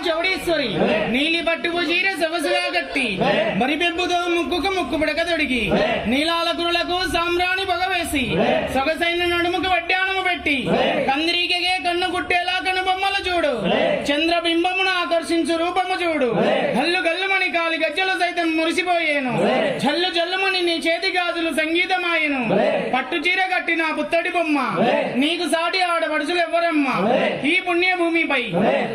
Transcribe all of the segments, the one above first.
చౌడేశ్వరి నీలి పట్టుకు చీర సొగసుగా కట్టి మరి పెంపుతో ముక్కుకు ముక్కు పిడక తొడిగి నీలాల కురులకు సామ్రాణి పొగవేసి సొగసైన నడుముకు వడ్డానము పెట్టి కందిరీకే కన్ను కుట్టేలా కను బొమ్మలు చూడు చంద్రబింబమును ఆకర్షించు రూపము చూడు గల్లు గల్లుమని కాలి గజ్జలు సైతం మురిసిపోయేను జల్లు జల్లుమని నీ చేతి గాజులు సంగీతమాయను పట్టు చీర కట్టిన పుత్తడి బొమ్మ నీకు సాటి ఆడపడుచులు ఎవరమ్మా ఈ పుణ్య భూమిపై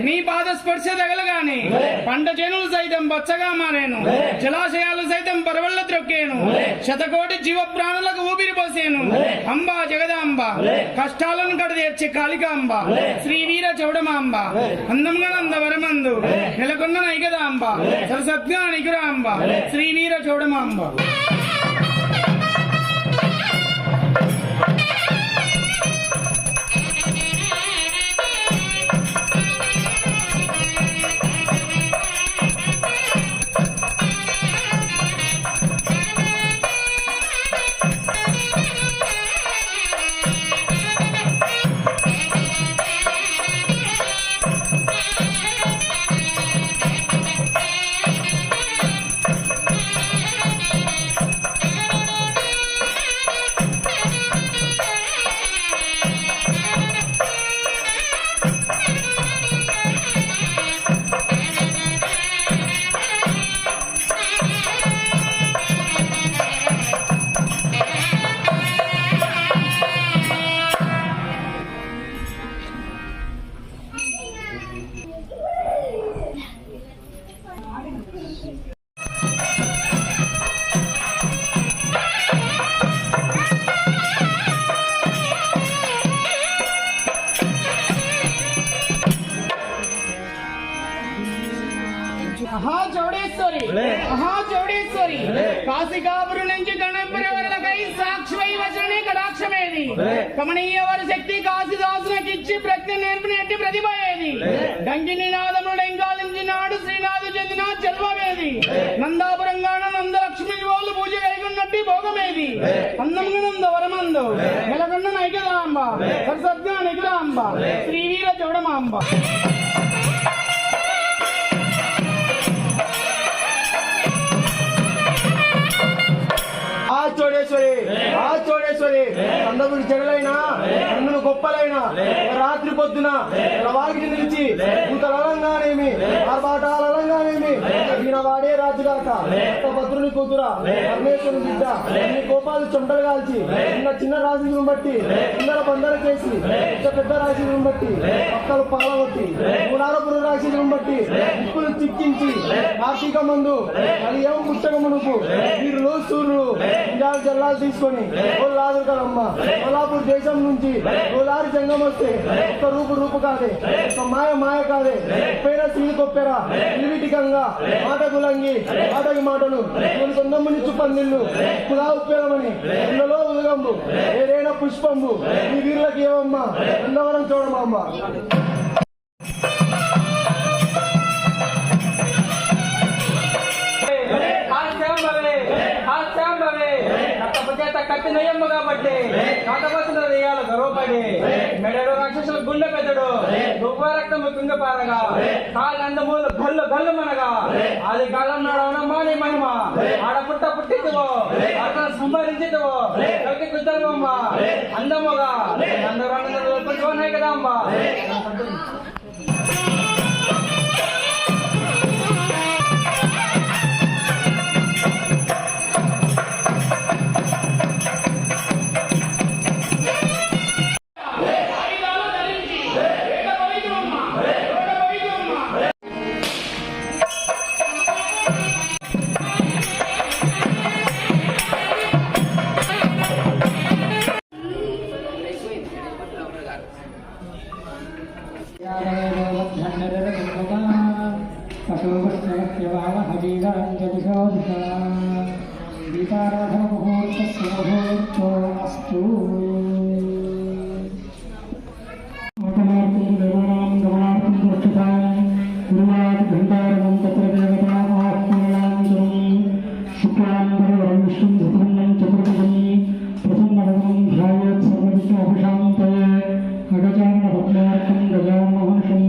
నీ పాద స్పర్శ తగలగానే పంట చేనులు సైతం పచ్చగా మారేను జలాశయాలు సైతం పరవళ్ల త్రొక్కేను శతకోటి జీవ ప్రాణులకు ఊపిరి పోసేను అంబా జగదాంబ కష్టాలను కడదేర్చే కాళికాంబ శ్రీ వీర చౌడమాంబ అందంగా నందవరమందు నెలకొన్న నైకదాంబ సరసత్గా నిగురాంబ శ్రీ వీర చౌడమాంబ చౌడేశ్వరి కాశికాపురు నుంచి గణపురవరలకై సాక్షివై వచనే కటాక్షమేది కమనీయ వారి శక్తి కాశీదాసునకిచ్చి ప్రజ్ఞ నేర్పినట్టి ప్రతిభ ఏది గంగి నినాదములు డెంగాలించి నాడు శ్రీనాథు చెందిన జన్మమేది నందాపురంగాన నందలక్ష్మి వాళ్ళు పూజ కైకున్నట్టి భోగమేది అందంగా నంద వరమందు నెలకొండ నైకదాంబ సరసత్గా నిగురాంబ శ్రీ వీర చౌడమాంబ చౌడేశ్వరి అందముడి చెగలైనా అన్నులు గొప్పలైనా రాత్రి పొద్దున వాకిటి నిలిచి కూతలనంగానేమి ఆర్భాటాలనంగానేమి ఈయన వాడే రాజుగాక భద్రుని కూతురా పరమేశ్వరుని బిడ్డ ఇన్ని కోపాలు చెమటలు కాల్చి చిన్న రాజులను బట్టి చిన్నర బందర చేసి పెద్ద రాజులను బట్టి పక్కలు పగలగొట్టి మూడారపుర రాజులను బట్టి ఉప్పులు చిక్కించి కార్తీక మందు అది ఏమో పుస్తకమునుకు వీరులు సూర్యులు జల్లాలు తీసుకొని గోలాదురు కదమ్మా కొల్లాపూర్ దేశం నుంచి గోదావరి జంగం వస్తే ఒక్క రూపు కాదే ఒక్క మాయ కాదే ఒప్పేరా సీని కొప్పెరా నిర్విటికంగా మాట గులంగి మాటకి మాటలు కొన్ని కొందమ్ముని చుప్పందిళ్ళు కులా ఉప్పేరమని ఇళ్లలో ఉదగంబు ఏదైనా పుష్పంబు ఈ వీరులకి ఏమమ్మా అందవరం చూడమమ్మ కత్తినయ్యమ్మ కాబట్టి కాటపత్తుల దెయ్యాలు గర్వపడి మెడడు రాక్షసుల గుండె పెద్దడు రక్తము కుంగపారగా కాళ్ళందమూలు గల్లు గల్లు మనగా అది కాలం నాడవనమ్మా నీ మహిమ ఆడ పుట్టిద్దువో అక్కడ సంపాదించిద్దువో కలికి కుద్దరమ్మ అందముగా అందరూ ఉన్నాయి కదా అమ్మా గజాన భక్తార్థం గజాన మహర్షం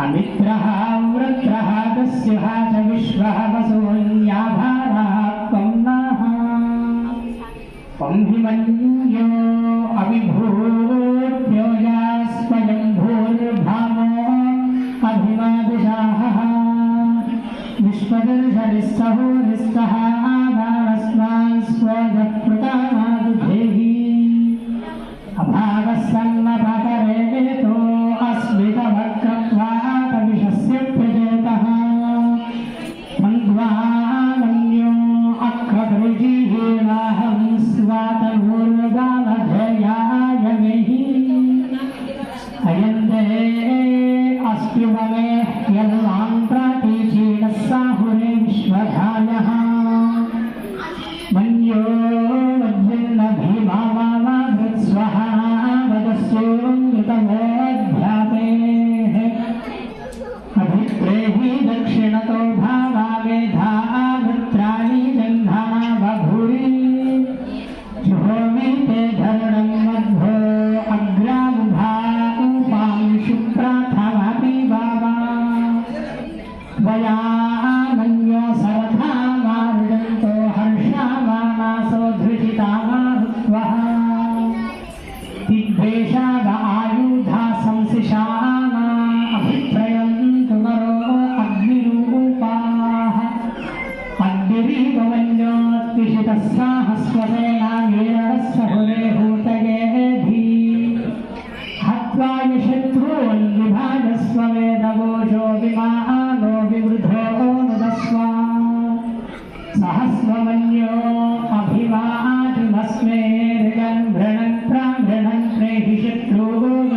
अमित्रः वृत्रः तस्यः च विश्वः वसुन्याभारः त्वं नः त्वं हि मन्यो अविभूत्यो या स्वयं भूर्भावो अभिमादिशाः विश्वदर्शनिस्सहोरिस्तः आभावस्मान् स्वजकृतानादुधेहि अभावः सन्नपकरेतो अस्मितवक्रत्वातविषस्य प्रजेतः मन्द्वामन्यो अक्रतरुजिहीनाहं स्वातमूर्गावधयाय मेहि अयन्ते अस्ति वमे यल्लां प्रातीचीनः साहुरे विश्वधायः मन्यो वज्रन्न भीमावावृत्स्वः वदस्योऽमृतमोऽध्यापेः अभिप्रेहि दक्षिणतो भावावेधा वृत्राणि जन्धाना बभूरि जुहोमि ते धरणं मध्वो अग्रामुभा उपांशु प्राथमापि बाबा वयामन्यो सरथा मारुदन्तो हर्षामानासो धृजितामारुत्वः दिग्भेषाद आयुधा संसिषामा अभिप्रयन्तु नरो अग्निरूपाः अग्निरीव मन्योत्विषितः साहस्वसेना वीरस्य हुरेहूतयेधि हत्वा यशत्रून् विभाजस्व वेदवोषो विमानो विवृधो नुदस्व सहस्वमन्यो अभिवादिमस्मे ऋगन् भृणन् प्राङ्गणन् प्रेहि शत्रून्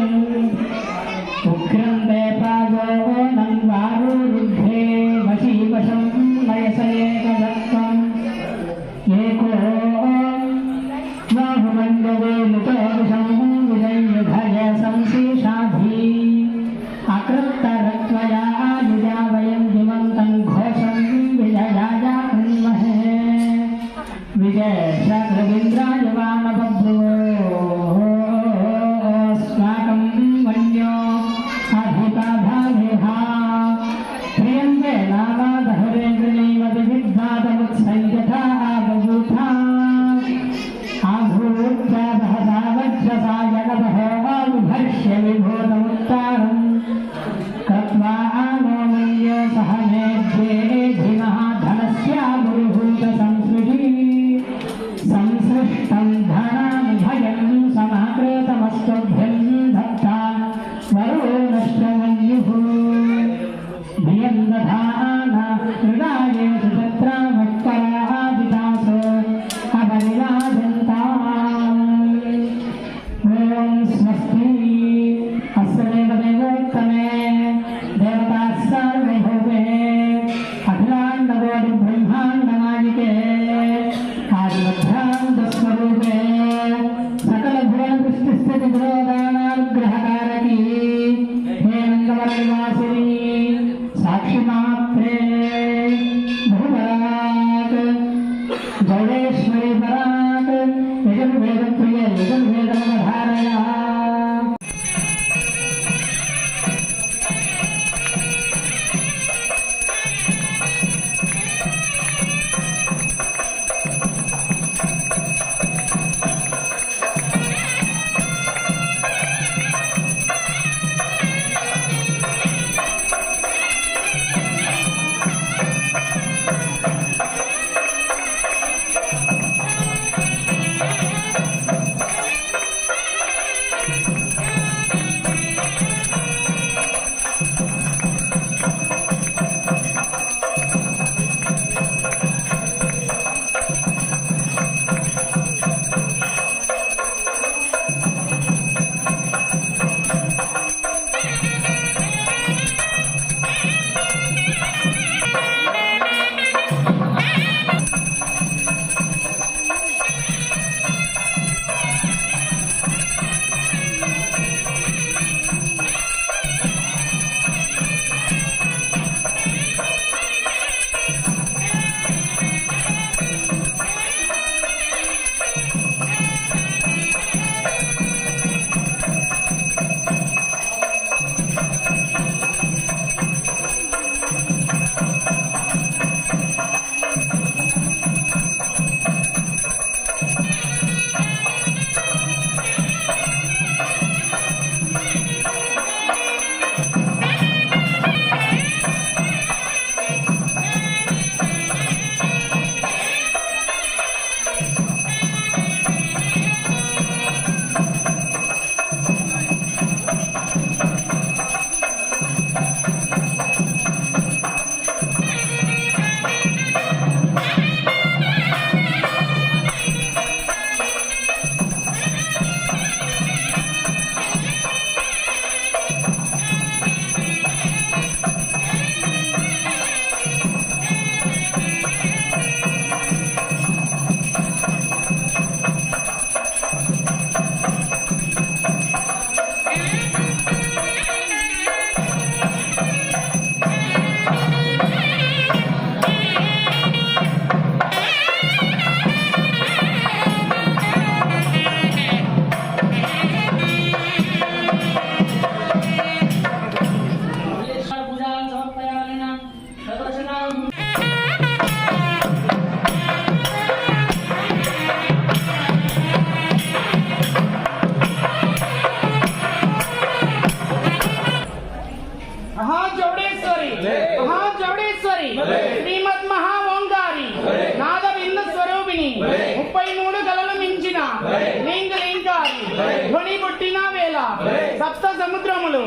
సప్త సముద్రములు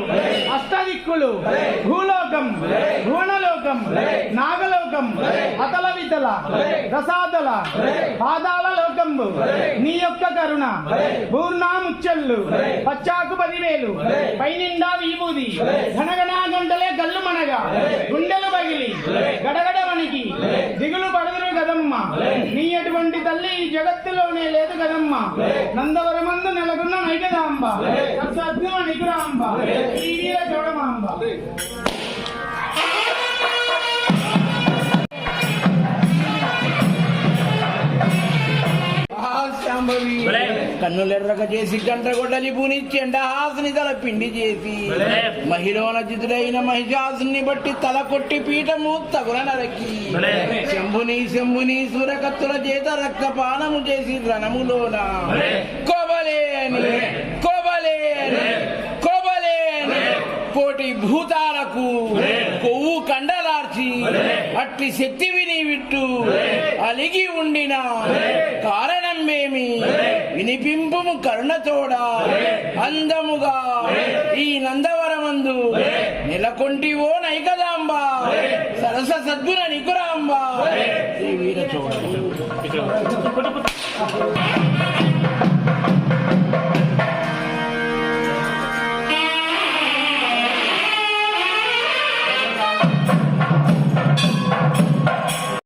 అష్టదిక్కులు భూలోకం భువనలోకం నాగలోకం అతల వితల రసాతల పాదాల లోకంబు నీ యొక్క కరుణ పూర్ణా ముచ్చళ్ళు పచ్చాకు 10,000 పైనిండా విభూది ఘనగణా గంటలే గల్లు మనగా గుండెలు పగిలి గడగడ వనికి దిగులు పడదురు కదమ్మ నీ అటువంటి తల్లి ఈ జగత్తులోనే లేదు కదమ్మ నందవరమందు నెలకొన్న నైకదాంబ సద్గుణ నికురాంబ శ్రీ వీర చోడమాంబ కన్నులెర్రక చేసి గంటగొడ్డలి పూనిచ్చి ఎండహాసుని తల పిండి చేసి మహిళన జితుడైన మహిషాసుని బట్టి తల కొట్టి పీఠము తగుల నరకి శంభుని సూరకత్తుల చేత రక్తపానము చేసి రణములోన కోబలేని కోటి భూతాలకు కొవ్వు కండలార్చి అట్టి శక్తివి నీ విట్టు అలిగి ఉండిన కారణమేమి వినిపింపుము కరుణతోడా అందముగా ఈ నందవరమందు నెలకొంటివో నైకదాంబ సరస సద్గుణ నికురాంబ శ్రీ వీర చోడ